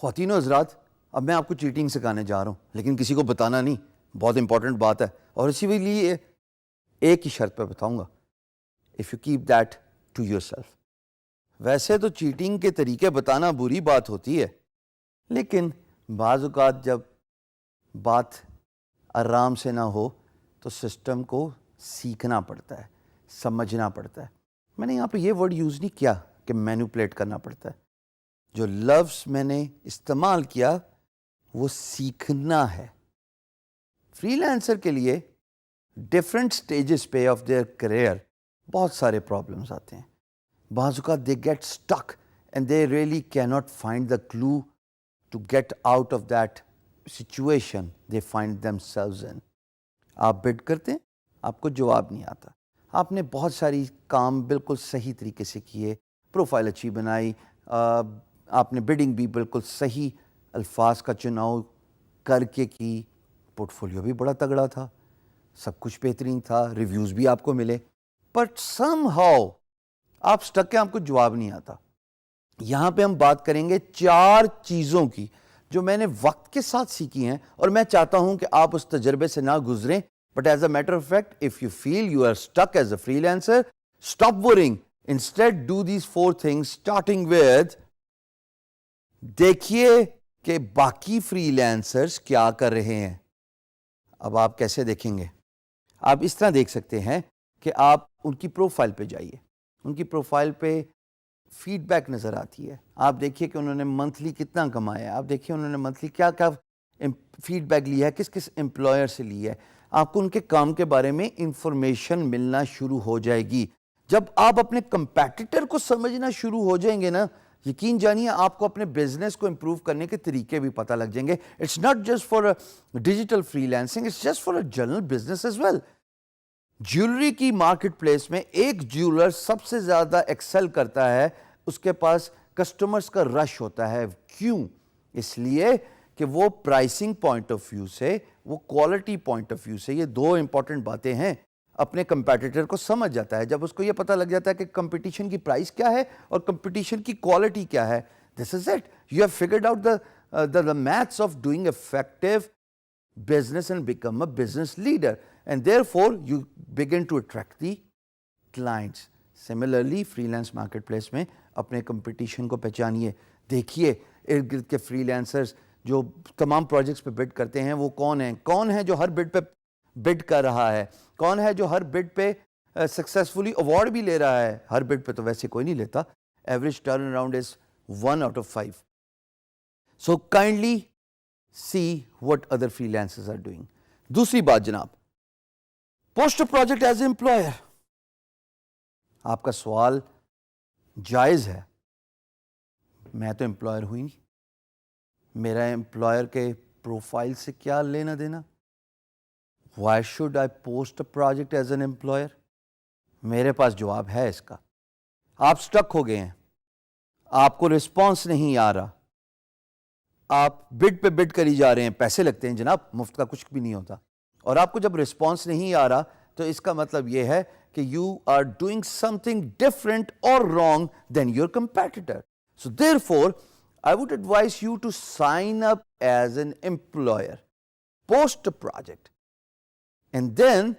خواتین و حضرات، اب میں آپ کو چیٹنگ سکھانے جا رہا ہوں، لیکن کسی کو بتانا نہیں، بہت امپورٹنٹ بات ہے، اور اسی لیے ایک ہی شرط پہ بتاؤں گا، if you keep that to yourself. ویسے تو چیٹنگ کے طریقے بتانا بری بات ہوتی ہے، لیکن بعض اوقات جب بات آرام سے نہ ہو تو سسٹم کو سیکھنا پڑتا ہے، سمجھنا پڑتا ہے۔ میں نے یہاں پہ یہ ورڈ یوز نہیں کیا کہ مینوپولیٹ کرنا پڑتا ہے، جو لفظ میں نے استعمال کیا وہ سیکھنا ہے۔ فری لانسر کے لیے ڈفرینٹ سٹیجز پہ آف دیئر کریئر بہت سارے پرابلمس آتے ہیں۔ بعض اوقات they get stuck and they really can not find the clue to get out of that situation they find themselves in. آپ بڈ کرتے ہیں، آپ کو جواب نہیں آتا، آپ نے بہت ساری کام بالکل صحیح طریقے سے کیے، پروفائل اچھی بنائی، آپ نے بڈنگ بھی بالکل صحیح الفاظ کا چناؤ کر کے کی، پورٹ فولیو بھی بڑا تگڑا تھا، سب کچھ بہترین تھا، ریویوز بھی آپ کو ملے، بٹ سم ہاؤ آپ سٹک ہیں، آپ کو جواب نہیں آتا۔ یہاں پہ ہم بات کریں گے 4 چیزوں کی جو میں نے وقت کے ساتھ سیکھی ہیں، اور میں چاہتا ہوں کہ آپ اس تجربے سے نہ گزریں، but as a matter of fact if you feel you are stuck as a freelancer, stop worrying, instead do these 4 things starting with دیکھیے کہ باقی فری لینسرز کیا کر رہے ہیں۔ اب آپ کیسے دیکھیں گے؟ آپ اس طرح دیکھ سکتے ہیں کہ آپ ان کی پروفائل پہ جائیے، ان کی پروفائل پہ فیڈ بیک نظر آتی ہے، آپ دیکھیے کہ انہوں نے منتھلی کتنا کمایا ہے، آپ دیکھیے انہوں نے منتھلی کیا کیا فیڈ بیک لیا ہے، کس کس امپلائر سے لیا ہے، آپ کو ان کے کام کے بارے میں انفارمیشن ملنا شروع ہو جائے گی۔ جب آپ اپنے کمپیٹیٹر کو سمجھنا شروع ہو جائیں گے نا، یقین جانیے آپ کو اپنے بزنس کو امپروو کرنے کے طریقے بھی پتہ لگ جائیں گے۔ It's not just for digital freelancing, it's just for general business as well. Jewellery کی مارکیٹ پلیس میں ایک جیولر سب سے زیادہ ایکسل کرتا ہے، اس کے پاس کسٹمرز کا رش ہوتا ہے۔ کیوں؟ اس لیے کہ وہ پرائسنگ پوائنٹ آف ویو سے، وہ کوالٹی پوائنٹ آف ویو سے، یہ 2 امپورٹنٹ باتیں ہیں، اپنے کمپیٹیٹر کو سمجھ جاتا ہے۔ جب اس کو یہ پتہ لگ جاتا ہے کہ کمپٹیشن کی پرائس کیا ہے اور کمپٹیشن کی کوالٹی کیا ہے، this is it, you have figured out the maths of doing effective business and become a business leader, and therefore you begin to attract the clients. Similarly freelance marketplace میں اپنے competition کو پہچانیے، دیکھیے ارد گرد کے free لینسرز جو تمام projects پہ بڈ کرتے ہیں وہ کون ہیں، کون ہے جو ہر بڈ پہ بڈ کر رہا ہے، کون ہے جو ہر بڈ پہ سکسیسفلی ایوارڈ بھی لے رہا ہے۔ ہر بڈ پہ تو ویسے کوئی نہیں لیتا، average turn around is 1 out of 5۔ So kindly see what other freelancers are doing۔ دوسری بات جناب، پوسٹ پروجیکٹ ایز اے امپلائر۔ آپ کا سوال جائز ہے، میں تو امپلائر ہوئی نہیں، میرا امپلائر کے پروفائل سے کیا لینا دینا؟ Why should I post a project as an employer؟ میرے پاس جواب ہے اس کا۔ آپ سٹک ہو گئے ہیں، آپ کو رسپانس نہیں آ رہا، آپ بڈ پہ بڈ کری جا رہے ہیں، پیسے لگتے ہیں جناب، مفت کا کچھ بھی نہیں ہوتا، اور آپ کو جب رسپانس نہیں آ رہا تو اس کا مطلب یہ ہے کہ you are doing something different اور wrong than your competitor. So therefore I would advise you to sign up as an employer, post project and then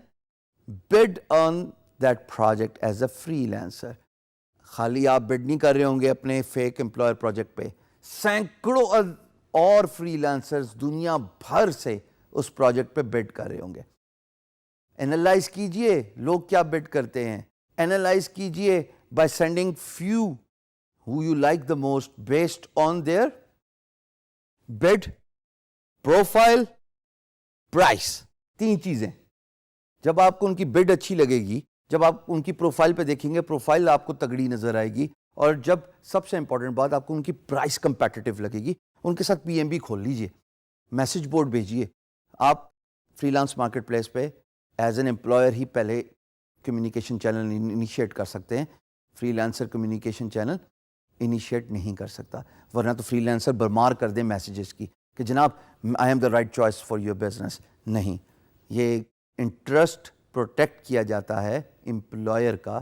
bid on that project as a freelancer. خالی آپ بڈ نہیں کر رہے ہوں گے اپنے fake employer project پہ، سینکڑوں اور فری لینسرز دنیا بھر سے اس پروجیکٹ پہ بڈ کر رہے ہوں گے۔ اینالائز کیجئے لوگ کیا بڈ کرتے ہیں، اینالائز کیجئے by sending few who you like the most based on their bid, profile, price۔ 3 چیزیں۔ جب آپ کو ان کی بڈ اچھی لگے گی، جب آپ ان کی پروفائل پہ دیکھیں گے، پروفائل آپ کو تگڑی نظر آئے گی، اور جب سب سے امپورٹنٹ بات آپ کو ان کی پرائس کمپیٹیٹیو لگے گی، ان کے ساتھ PMB کھول لیجئے، میسج بورڈ بھیجیے۔ آپ فری لانس مارکیٹ پلیس پہ ایز این امپلائر ہی پہلے کمیونیکیشن چینل انیشیٹ کر سکتے ہیں، free lancer communication channel initiate نہیں کر سکتا، ورنہ تو فری لانسر برمار کر دیں میسیجز کی کہ جناب I am the right choice for your business. نہیں، یہ انٹرسٹ پروٹیکٹ کیا جاتا ہے امپلائر کا،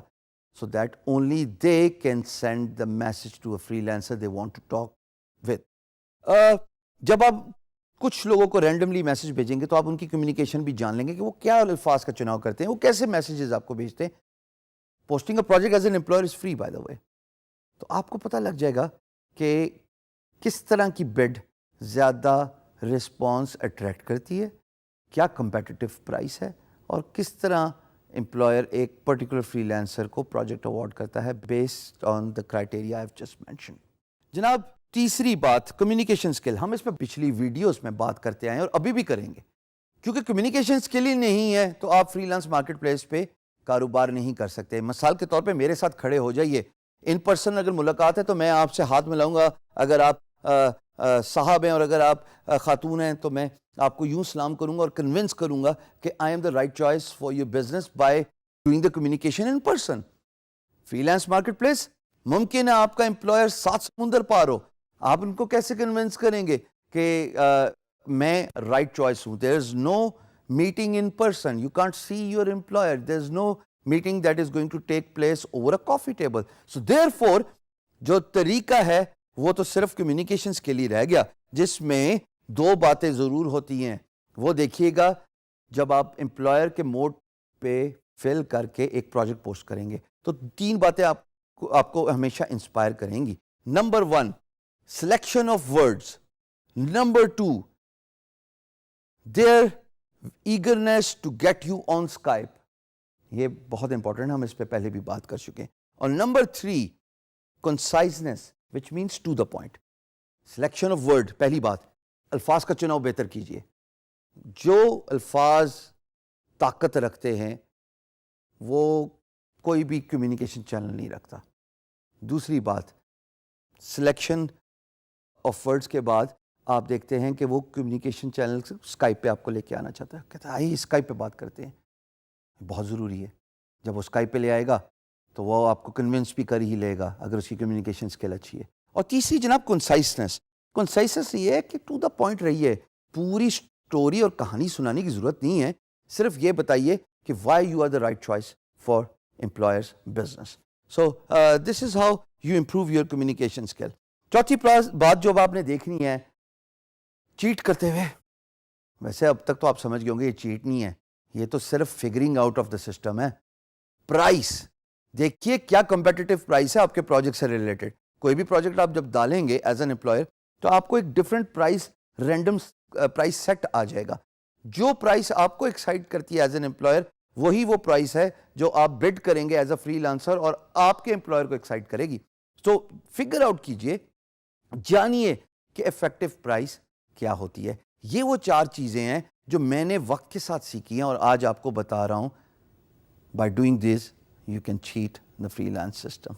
so that only they can send the message to a freelancer they want to talk with۔ جب آپ کچھ لوگوں کو رینڈملی میسج بھیجیں گے تو آپ ان کی کمیونیکیشن بھی جان لیں گے کہ وہ کیا الفاظ کا چناؤ کرتے ہیں, وہ کیسے میسیجز آپ کو بھیجتے ہیں. Posting a project as an employer is free by the way. تو آپ کو پتہ لگ جائے گا کہ کس طرح کی بڈ زیادہ رسپانس اٹریکٹ کرتی ہے, کیا کمپیٹیٹو پرائس ہے, اور کس طرح امپلائر ایک پرٹیکولر فری لینسر کو پروجیکٹ اوارڈ کرتا ہے based on the criteria I have just mention. جناب تیسری بات کمیونیکیشن اسکل. ہم اس میں پچھلی ویڈیوز میں بات کرتے آئے ہیں اور ابھی بھی کریں گے, کیونکہ کمیونیکیشن اسکل ہی نہیں ہے تو آپ فری لانس مارکیٹ پلیس پہ کاروبار نہیں کر سکتے. مثال کے طور پہ میرے ساتھ کھڑے ہو جائیے, ان پرسن اگر ملاقات ہے تو میں آپ سے ہاتھ ملاؤں گا, اگر آپ صاحب ہیں اور اگر آپ خاتون ہیں تو میں آپ کو یوں سلام کروں گا اور کنونس کروں گا کہ I am the right choice for your business by doing the communication in person. Free lance market place ممکن ہے آپ کا امپلائر 7 سمندر پار ہو, آپ ان کو کیسے کنونس کریں گے کہ میں رائٹ چوائس ہوں. There is no meeting in person, you can't see your employer, there is no meeting that is going to take place over a coffee table. So therefore جو طریقہ ہے وہ تو صرف کمیونیکیشنز کے لیے رہ گیا, جس میں 2 باتیں ضرور ہوتی ہیں. وہ دیکھیے گا جب آپ امپلائر کے موڈ پہ فل کر کے ایک پروجیکٹ پوسٹ کریں گے تو 3 باتیں آپ کو ہمیشہ انسپائر کریں گی. Number 1 selection of words, number 2 their eagerness to get you on Skype. یہ بہت امپورٹنٹ ہے, ہم اس پہ پہلے بھی بات کر چکے ہیں. اور number 3 conciseness which means to the point. Selection of word, پہلی بات الفاظ کا چناؤ بہتر کیجئے. جو الفاظ طاقت رکھتے ہیں وہ کوئی بھی کمیونیکیشن چینل نہیں رکھتا. دوسری بات سلیکشن آف ورڈز کے بعد آپ دیکھتے ہیں کہ وہ کمیونیکیشن چینل سے اسکائپ پہ آپ کو لے کے آنا چاہتا ہے, کہتا ہے آئیے اسکائپ پہ بات کرتے ہیں. بہت ضروری ہے, جب وہ اسکائپ پہ لے آئے گا تو وہ آپ کو کنونس بھی کر ہی لے گا اگر اس کی کمیونیکیشن اسکل اچھی ہے. اور تیسری جناب کنسائسنس. کنسائسنس یہ ہے کہ ٹو دا پوائنٹ رہیے, پوری اسٹوری اور کہانی سنانے کی ضرورت نہیں ہے, صرف یہ بتائیے کہ why you are the right choice for employers business. So this is how you improve your communication skill. چوتھی بات جو اب آپ نے دیکھنی ہے, چیٹ کرتے ہوئے. ویسے اب تک تو آپ سمجھ گئے ہوں گے یہ چیٹ نہیں ہے, یہ تو صرف figuring out of the system ہے. پرائس دیکھیے کیا کمپیٹیٹو پرائس ہے آپ کے پروجیکٹ سے ریلیٹڈ. کوئی بھی پروجیکٹ آپ جب ڈالیں گے ایز این امپلائر تو آپ کو ایک different price, random price set آ جائے گا. جو پرائس آپ کو ایکسائٹ کرتی ہے ایز این امپلائر وہی وہ پرائس ہے جو آپ بڈ کریں گے ایز اے فری لانسر اور آپ کے امپلائر کو ایکسائٹ کرے گی. تو فگر آؤٹ کیجئے, جانیے کہ افیکٹو پرائس کیا ہوتی ہے. یہ وہ 4 چیزیں ہیں جو میں نے وقت کے ساتھ سیکھی ہیں اور آج آپ کو بتا رہا ہوں. By doing this you can chat the free lance system.